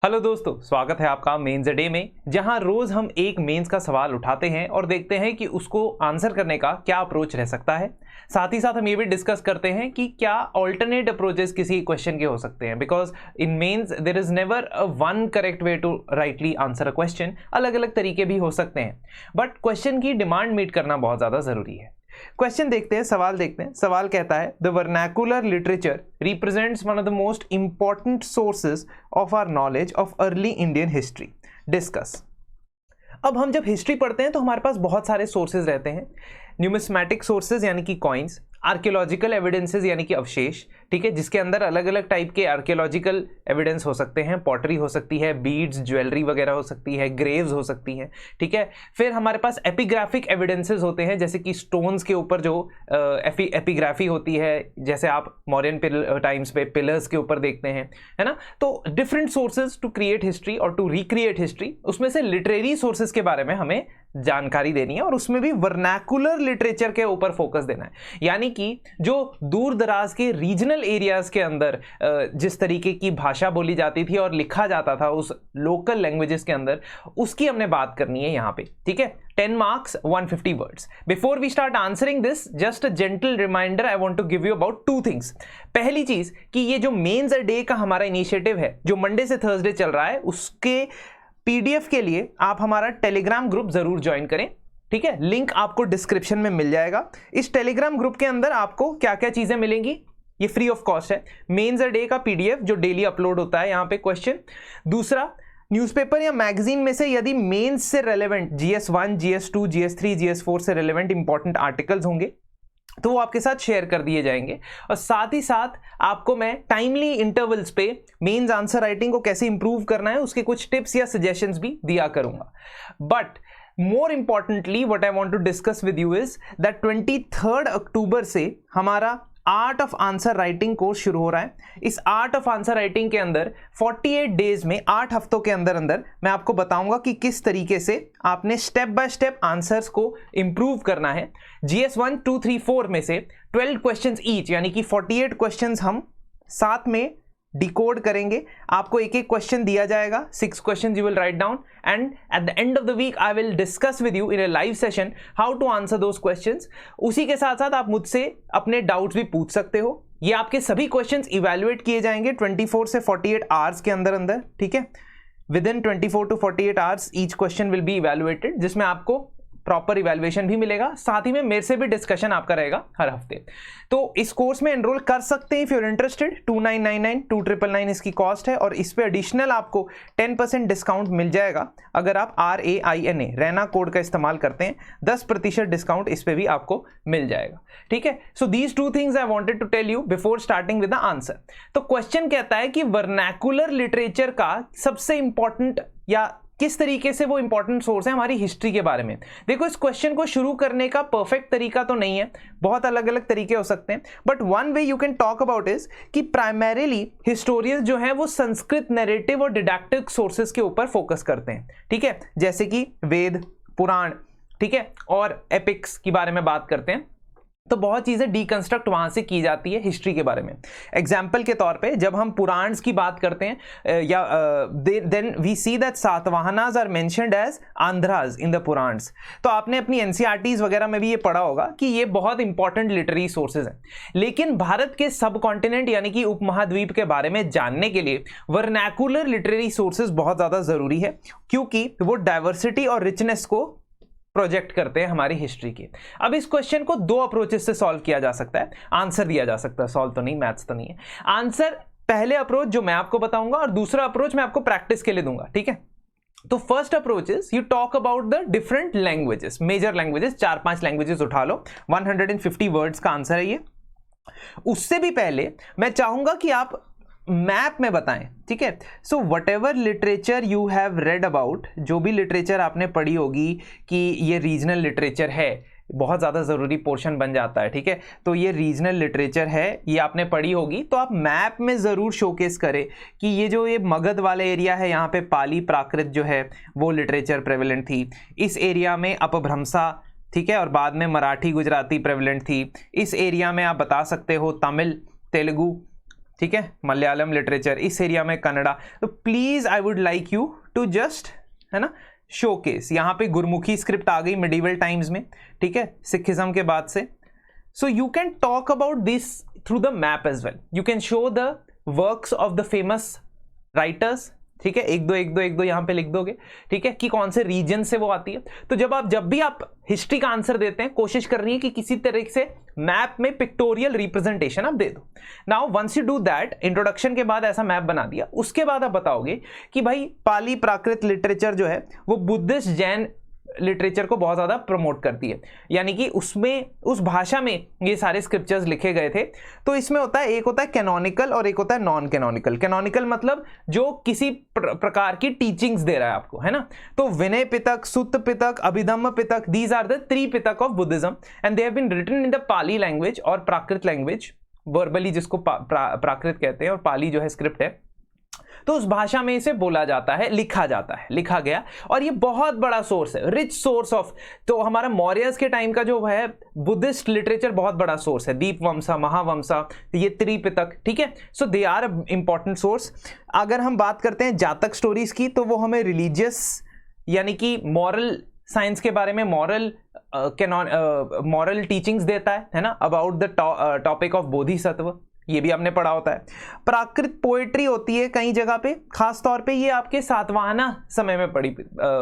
Hello दोस्तों, स्वागत है आपका मेंस डे में, जहां रोज हम एक मेंस का सवाल उठाते हैं और देखते हैं कि उसको आंसर करने का क्या अप्रोच रह सकता है। साथ ही साथ हम ये भी डिस्कस करते हैं कि क्या ऑल्टरनेट अप्रोचेस किसी क्वेश्चन के हो सकते हैं, because in mains there is never a one correct way to rightly answer a question. अलग अलग तरीके भी हो सकते हैं, बट क्वेश्चन की डिमांड मीट करना बहुत ज्यादा जरूरी है। क्वेश्चन देखते हैं, सवाल देखते हैं। सवाल कहता है, the vernacular literature represents one of the most important sources of our knowledge of early Indian history, discuss. अब हम जब हिस्ट्री पढ़ते हैं तो हमारे पास बहुत सारे सोर्सेज रहते हैं। न्यूमिस्मैटिक सोर्सेज यानी कि कॉइन्स, आर्कियोलॉजिकल एविडेंसेस यानी कि अवशेष, ठीक है, जिसके अंदर अलग अलग टाइप के आर्कियोलॉजिकल एविडेंस हो सकते हैं। पॉटरी हो सकती है, बीड्स, ज्वेलरी वगैरह हो सकती है, ग्रेव्स हो सकती हैं, ठीक है। फिर हमारे पास एपिग्राफिक एविडेंसेस होते हैं, जैसे कि स्टोन्स के ऊपर जो एपिग्राफी होती है, जैसे आप मॉडर्न टाइम्स पे पिलर्स के ऊपर देखते हैं, है ना। तो different sources to create history और टू रिक्रिएट हिस्ट्री, उसमें से लिटरेरी सोर्सेज के बारे में हमें जानकारी देनी है और उसमें भी वर्नाकुलर लिटरेचर के ऊपर फोकस देना है। यानी कि जो दूर दराज के रीजनल एरियाज के अंदर जिस तरीके की भाषा बोली जाती थी और लिखा जाता था उस लोकल लैंग्वेजेस के अंदर, उसकी हमने बात करनी है यहां पे, ठीक है। 10 marks 150 words. Before we start answering this, just a gentle reminder I want to give you about two things. पहली चीज कि ये जो मेंस डे का हमारा इनिशिएटिव है, जो मंडे से थर्सडे चल रहा है, उसके पीडीएफ के लिए आप हमारा टेलीग्राम ग्रुप जरूर ज्वाइन करें, ठीक है। लिंक आपको डिस्क्रिप्शन में मिल जाएगा। इस टेलीग्राम ग्रुप के अंदर आपको क्या क्या चीजें मिलेंगी, ये फ्री ऑफ कॉस्ट है। मेंस डे का पीडीएफ जो डेली अपलोड होता है यहाँ पे क्वेश्चन। दूसरा, न्यूज़पेपर या मैगजीन में से यदि मेंस से relevant GS1, GS2, GS3, GS4 से रेलेवेंट इंपॉर्टेंट आर्टिकल्स होंगे तो वो आपके साथ शेयर कर दिए जाएंगे। और साथ ही साथ आपको मैं टाइमली इंटरवल्स पे मेंस आंसर राइटिंग को कैसे इंप्रूव करना है उसके कुछ टिप्स या सजेशंस भी दिया करूंगा। But more importantly what I want to discuss with you is that 23 October से हमारा art of answer writing course शुरू हो रहा है। इस आर्ट ऑफ आंसर राइटिंग के अंदर 48 डेज में, 8 हफ्तों के अंदर अंदर मैं आपको बताऊंगा कि किस तरीके से आपने स्टेप बाय स्टेप आंसर्स को इंप्रूव करना है। GS1, 2, 3, 4 में से 12 क्वेश्चंस ईच, यानी कि 48 क्वेश्चंस हम साथ में डिकोड करेंगे। आपको एक एक क्वेश्चन दिया जाएगा, 6 questions you will write down and at the end of the week I will discuss with you in a live session how to answer those questions. उसी के साथ साथ आप मुझसे अपने डाउट्स भी पूछ सकते हो। ये आपके सभी क्वेश्चंस इवैल्यूएट किए जाएंगे 24 से 48 आवर्स के अंदर अंदर, ठीक है। With in 24 to 48 hours each question will be evaluated, जिसमें आपको प्रॉपर इवैल्यूएशन भी मिलेगा। साथ ही में मेरे से भी डिस्कशन आपका रहेगा हर हफ्ते। तो इस कोर्स में एनरोल कर सकते हैं इफ यू आर इंटरेस्टेड। 2999 2999 इसकी कॉस्ट है और इस पे एडिशनल आपको 10% डिस्काउंट मिल जाएगा अगर आप RAINA रैना कोड का इस्तेमाल करते हैं। 10% डिस्काउंट इस पे भी आपको मिल जाएगा, ठीक है। So these two things I wanted to tell you before starting with the answer. तो क्वेश्चन कहता है कि वर्नाकुलर लिटरेचर का सबसे इंपॉर्टेंट या किस तरीके से वो इंपॉर्टेंट सोर्स है हमारी हिस्ट्री के बारे में। देखो, इस क्वेश्चन को शुरू करने का परफेक्ट तरीका तो नहीं है, बहुत अलग अलग तरीके हो सकते हैं, but one way you can talk about is कि प्राइमरीली हिस्टोरियंस जो है वो संस्कृत नैरेटिव और डिडैक्टिक सोर्सेज के ऊपर फोकस करते हैं, ठीक है, जैसे कि वेद, पुराण, ठीक है, और एपिक्स के बारे में बात करते हैं। तो बहुत चीजें डीकंस्ट्रक्ट वहां से की जाती है हिस्ट्री के बारे में। एग्जाम्पल के तौर पे जब हम पुराण्स की बात करते हैं या then we see that Satavahanas are mentioned as Andhras in the Puranas. तो आपने अपनी एनसीईआरटीज वगैरह में भी ये पढ़ा होगा कि ये बहुत इंपॉर्टेंट लिटरेरी सोर्सेज हैं। लेकिन भारत के सब कॉन्टिनेंट यानी कि उपमहाद्वीप के बारे में जानने के लिए वर्नाकुलर लिटरेरी सोर्सेज बहुत ज्यादा जरूरी है, क्योंकि वो डाइवर्सिटी और रिचनेस को प्रोजेक्ट करते हैं हमारी हिस्ट्री की। अब इस क्वेश्चन को 2 अप्रोचेस से सॉल्व किया जा सकता है, आंसर दिया जा सकता है, सॉल्व तो नहीं, मैथ्स तो नहीं है। आंसर पहले अप्रोच जो मैं आपको बताऊंगा और दूसरा अप्रोच मैं आपको प्रैक्टिस के लिए दूंगा, ठीक है। तो first approach is you talk about the different languages, major languages, 4-5 languages उठा लो। 150 वर्ड्स का आंसर है ये। उससे भी पहले मैं चाहूंगा कि आप मैप में बताएं, ठीक है। So what ever literature you have read about, जो भी लिटरेचर आपने पढ़ी होगी कि ये रीजनल लिटरेचर है, बहुत ज़्यादा ज़रूरी पोर्शन बन जाता है, ठीक है। तो ये रीजनल लिटरेचर है, ये आपने पढ़ी होगी, तो आप मैप में ज़रूर शोकेस करें कि ये जो ये मगध वाला एरिया है, यहाँ पे पाली प्राकृत जो है वो लिटरेचर प्रेवलेंट थी। इस एरिया में अपभ्रंशा, ठीक है, और बाद में मराठी गुजराती प्रेवलेंट थी। इस एरिया में आप बता सकते हो तमिल, तेलुगु, ठीक है, मलयालम लिटरेचर, इस एरिया में कन्नड़ा। तो please I would like you to just, है ना, शोकेस। यहाँ पे गुरमुखी स्क्रिप्ट आ गई मिडिवल टाइम्स में, ठीक है, सिखिज्म के बाद से। So you can talk about this through the map as well. You can show the works of the famous writers, ठीक है, एक दो यहाँ पे लिख दोगे, ठीक है, कि कौन से रीजन से वो आती है। तो जब भी आप हिस्ट्री का आंसर देते हैं, कोशिश करनी है कि किसी तरीके से मैप में पिक्टोरियल रिप्रेजेंटेशन आप दे दो। Now once you do that, introduction के बाद ऐसा मैप बना दिया, उसके बाद आप बताओगे कि भाई पाली प्राकृत लिटरेचर जो है वो बुद्धिस्ट जैन लिटरेचर को बहुत ज़्यादा प्रमोट करती है, यानी कि उसमें, उस भाषा में ये सारे स्क्रिप्चर्स लिखे गए थे। तो इसमें होता है, एक होता है कैनोनिकल और एक होता है नॉन कैनोनिकल। कैनोनिकल मतलब जो किसी प्रकार की टीचिंग्स दे रहा है आपको, है ना। तो Vinaya Pitaka, Sutta Pitaka, Abhidhamma Pitaka, these are the 3 Pitaka of Buddhism and they have been written in the Pali language और प्राकृत लैंग्वेज, वर्बली जिसको प्राकृत कहते हैं, और पाली जो है स्क्रिप्ट है। तो उस भाषा में इसे बोला जाता है, लिखा जाता है, लिखा गया, और ये बहुत बड़ा सोर्स है, रिच सोर्स ऑफ। तो हमारा मौर्यस के टाइम का जो है बुद्धिस्ट लिटरेचर बहुत बड़ा सोर्स है, दीपवंसा, महावंसा, ये त्रिपिटक, ठीक है। So they are a important source. अगर हम बात करते हैं जातक स्टोरीज की, तो वो हमें रिलीजियस यानी कि मॉरल साइंस के बारे में, मॉरल टीचिंग्स देता है ना, about the topic of Bodhisattva, ये भी आपने पढ़ा होता है। प्राकृत पोएट्री होती है कई जगह पे, खास तौर पे ये आपके सातवाहना समय में पढ़ी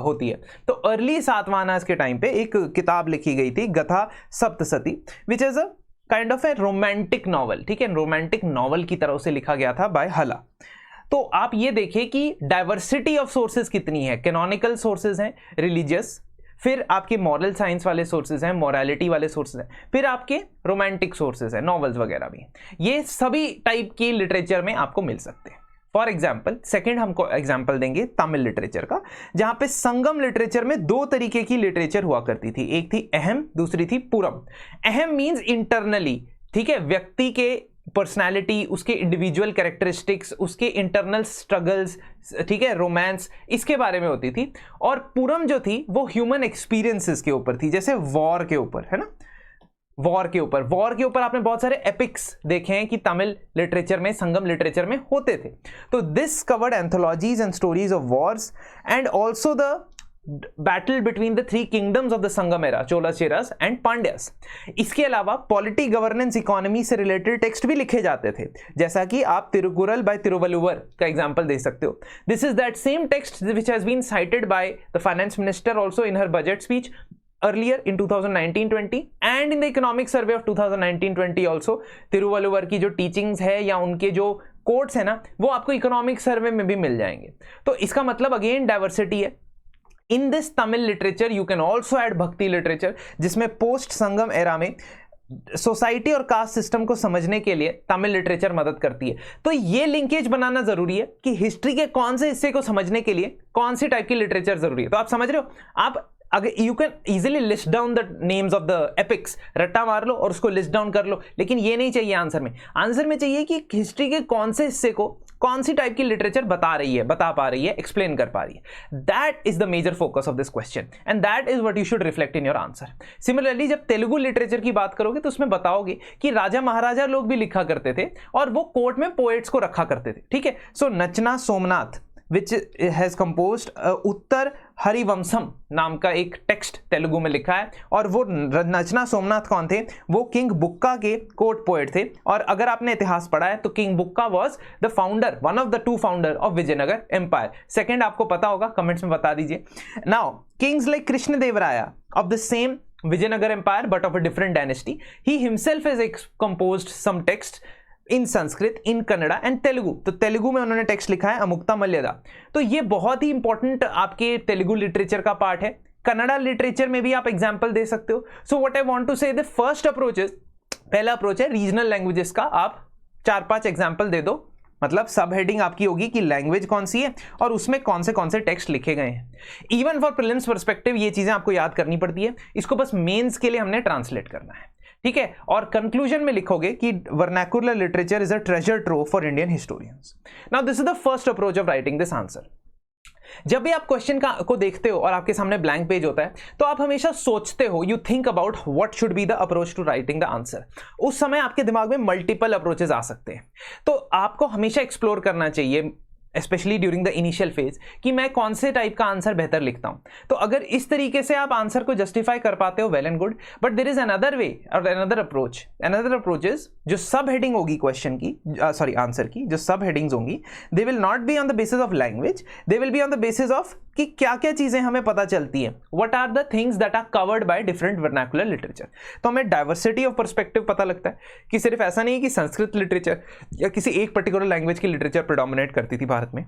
होती है। तो अर्ली सातवाहनास के टाइम पे एक किताब लिखी गई थी, Gatha Saptasati, which is a kind of a romantic novel, ठीक है, रोमांटिक नॉवल की तरह से लिखा गया था बाय हला। तो आप ये देखिए कि डाइवर्सिटी ऑफ सोर्सेज कितनी है। कैनोनिकल सोर्सेज हैं रिलीजियस, फिर आपके मॉरल साइंस वाले सोर्सेज हैं, मॉरलिटी वाले सोर्सेज हैं, फिर आपके रोमांटिक सोर्सेज हैं, नॉवेल्स वगैरह भी। ये सभी टाइप की लिटरेचर में आपको मिल सकते हैं। फॉर एग्जाम्पल, सेकेंड हमको एग्जाम्पल देंगे तमिल लिटरेचर का, जहां पे संगम लिटरेचर में 2 तरीके की लिटरेचर हुआ करती थी, एक थी अहम, दूसरी थी पुरम। अहम मीन्स इंटरनली, ठीक है, व्यक्ति के पर्सनालिटी, उसके इंडिविजुअल कैरेक्टरिस्टिक्स, उसके इंटरनल स्ट्रगल्स, ठीक है, रोमांस, इसके बारे में होती थी। और पुरम जो थी वो ह्यूमन एक्सपीरियंसेस के ऊपर थी, जैसे वॉर के ऊपर, है ना, वॉर के ऊपर आपने बहुत सारे एपिक्स देखे हैं कि तमिल लिटरेचर में, संगम लिटरेचर में होते थे। तो this covered anthologies and stories of Wars and also the battle between the 3 kingdoms of the Sangam era, Cholas, Cheras and Pandyas. इसके अलावा पॉलिटी, गवर्नेंस, इकोनॉमी से रिलेटेड टेक्स्ट भी लिखे जाते थे, जैसा कि आप तिरुकुरल बाय तिरुवल्लुवर का एग्जांपल दे सकते हो। This is that same text which has been cited by the finance minister also in her budget speech earlier in 2019-20 and in the economic survey of 2019-20 also। Thiruvalluvar की जो टीचिंग्स है या उनके जो कोट्स है ना, वो आपको इकोनॉमिक सर्वे में भी मिल जाएंगे। तो इसका मतलब अगेन डाइवर्सिटी है। In this Tamil literature you can also add bhakti literature, जिसमें पोस्ट संगम एरा में सोसाइटी और कास्ट सिस्टम को समझने के लिए तमिल लिटरेचर मदद करती है। तो ये लिंकेज बनाना जरूरी है कि हिस्ट्री के कौन से हिस्से को समझने के लिए कौन सी टाइप की लिटरेचर जरूरी है। तो आप समझ रहे हो, आप अगर you can easily list down the names of the epics, रट्टा मार लो और उसको लिस्ट डाउन कर लो, लेकिन ये नहीं चाहिए आंसर में। आंसर में चाहिए कि हिस्ट्री के कौन से हिस्से को कौन सी टाइप की लिटरेचर बता पा रही है, एक्सप्लेन कर पा रही है। That is the major focus of this question and that is what you should reflect in your answer. Similarly जब तेलुगु लिटरेचर की बात करोगे तो उसमें बताओगे कि राजा महाराजा लोग भी लिखा करते थे और वो कोर्ट में पोएट्स को रखा करते थे, ठीक है। सो नचना सोमनाथ which has composed उत्तर हरिवंशम नाम का एक टेक्स्ट तेलुगु में लिखा है, और वो नचना सोमनाथ कौन थे, वो किंग बुक्का के कोर्ट पोएट थे। और अगर आपने इतिहास पढ़ा है तो king Bukka was the founder, one of the 2 founder of Vijayanagar empire. Second आपको पता होगा, कमेंट्स में बता दीजिए। Now kings like Krishnadevaraya of the same Vijayanagar empire but of a different dynasty, he himself has composed some text in Sanskrit, in Kannada and Telugu. तो तेलुगु में उन्होंने text लिखा है अमुक्ता मल्यदा। तो ये बहुत ही इंपॉर्टेंट आपके तेलुगु लिटरेचर का पार्ट है। कन्नड़ा लिटरेचर में भी आप एग्जांपल दे सकते हो। So what I want to say, the first approach is, पहला अप्रोच है रीजनल लैंग्वेजेस का, आप 4-5 एग्जांपल दे दो, मतलब सब हेडिंग आपकी होगी कि लैंग्वेज कौन सी है और उसमें कौन से टेक्स्ट लिखे गए हैं। इवन फॉर प्रीलिम्स पर्सपेक्टिव ये चीजें आपको याद करनी पड़ती है, इसको बस मेंस के लिए हमने ट्रांसलेट करना है, ठीक है। और कंक्लूजन में लिखोगे कि vernacular literature is a treasure trove for Indian historians. Now this is the first approach of writing this answer. जब भी आप क्वेश्चन को देखते हो और आपके सामने ब्लैंक पेज होता है तो आप हमेशा सोचते हो, you think about what should be the approach to writing the answer. उस समय आपके दिमाग में मल्टीपल अप्रोचेस आ सकते हैं, तो आपको हमेशा एक्सप्लोर करना चाहिए, specially during the initial phase, कि मैं कौन से टाइप का आंसर बेहतर लिखता हूं। तो अगर इस तरीके से आप आंसर को जस्टिफाई कर पाते हो, well and good, but there is another way और अनदर अप्रोच इज, जो सब हेडिंग होगी क्वेश्चन की, सॉरी आंसर की जो सब हेडिंग्स होंगी, they will not be on the basis of language, they will be on the basis of कि क्या क्या चीजें हमें पता चलती हैं, what are the things that are covered by different vernacular literature. तो हमें डाइवर्सिटी ऑफ पर्सपेक्टिव पता लगता है कि सिर्फ ऐसा नहीं है कि संस्कृत लिटरेचर या किसी एक पर्टिकुलर लैंग्वेज की लिटरेचर प्रेडोमिनेट करती थी भारत में।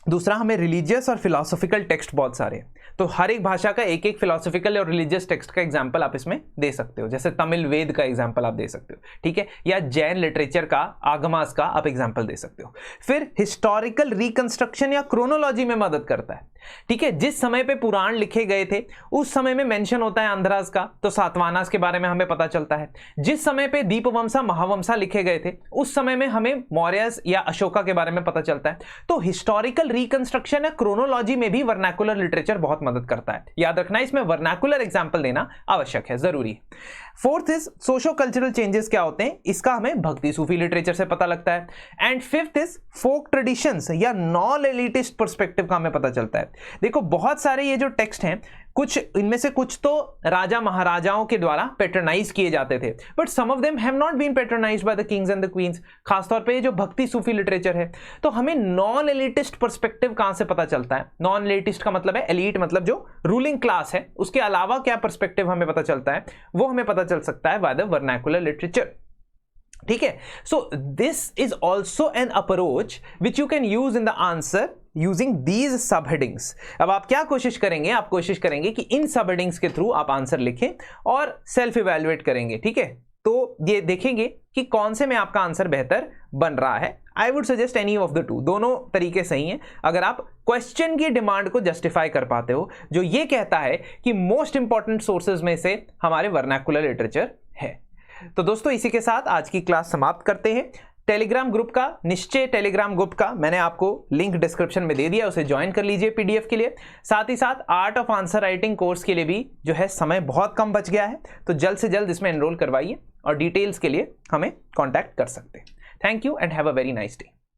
दूसरा, हमें रिलीजियस और फिलोसॉफिकल टेक्स्ट बहुत सारे हैं, तो हर एक भाषा का एक एक फिलोसॉफिकल और रिलीजियस टेक्स्ट का एग्जांपल आप इसमें दे सकते हो, जैसे तमिल वेद का एग्जांपल आप दे सकते हो, ठीक है, या जैन लिटरेचर का, आगमास का आप एग्जांपल दे सकते हो। फिर हिस्टोरिकल रिकंस्ट्रक्शन या क्रोनोलॉजी में मदद करता है, ठीक है, जिस समय पे पुराण लिखे गए थे उस समय में मेंशन होता है आंध्रास का, तो सातवानास के बारे में हमें पता चलता है। जिस समय पे दीपवंसा महावंसा लिखे गए थे उस समय में हमें मौर्यस या अशोका के बारे में पता चलता है। तो हिस्टोरिकल रिकंस्ट्रक्शन या क्रोनोलॉजी में भी वर्नाकुलर लिटरेचर बहुत मदद करता है। याद रखना, इसमें वर्नाकुलर एग्जाम्पल देना आवश्यक है, जरूरी है। Fourth is socio cultural changes क्या होते हैं, इसका हमें भक्ति सूफी लिटरेचर से पता लगता है। And fifth is folk traditions या नॉन एलिटिस्ट पर्सपेक्टिव का हमें पता चलता है। देखो, बहुत सारे ये जो टेक्स्ट हैं, कुछ इनमें से कुछ तो राजा महाराजाओं के द्वारा पेट्रोनाइज किए जाते थे, but some of them have not been patronised by the kings and the queens. खासतौर पे ये जो भक्ति सूफी लिटरेचर है, तो हमें नॉन एलिटिस्ट पर्सपेक्टिव कहां से पता चलता है? नॉन एलिटिस्ट का मतलब है, एलीट मतलब जो रूलिंग क्लास है, उसके अलावा क्या पर्सपेक्टिव हमें पता चलता है, वो हमें पता चल सकता है बाय द वर्नाकुलर लिटरेचर, ठीक है। So this is also an approach which you can use in the answer using these sub headings. अब आप क्या कोशिश करेंगे, आप कोशिश करेंगे कि इन सब हेडिंग्स के थ्रू आप आंसर लिखें और सेल्फ इवैल्यूएट करेंगे, ठीक है। तो ये देखेंगे कि कौन से में आपका आंसर बेहतर बन रहा है। I would suggest any of the two, दोनों तरीके सही हैं अगर आप क्वेश्चन की डिमांड को जस्टिफाई कर पाते हो, जो ये कहता है कि मोस्ट इंपॉर्टेंट सोर्सेज में से हमारे वर्नाकुलर लिटरेचर है। तो दोस्तों, इसी के साथ आज की क्लास समाप्त करते हैं। टेलीग्राम ग्रुप का, निश्चय टेलीग्राम ग्रुप का मैंने आपको लिंक डिस्क्रिप्शन में दे दिया, उसे ज्वाइन कर लीजिए पीडीएफ के लिए। साथ ही साथ art of answer writing course के लिए भी जो है समय बहुत कम बच गया है, तो जल्द से जल्द इसमें एनरोल करवाइए और डिटेल्स के लिए हमें कॉन्टैक्ट कर सकते हैं। Thank you and have a very nice day.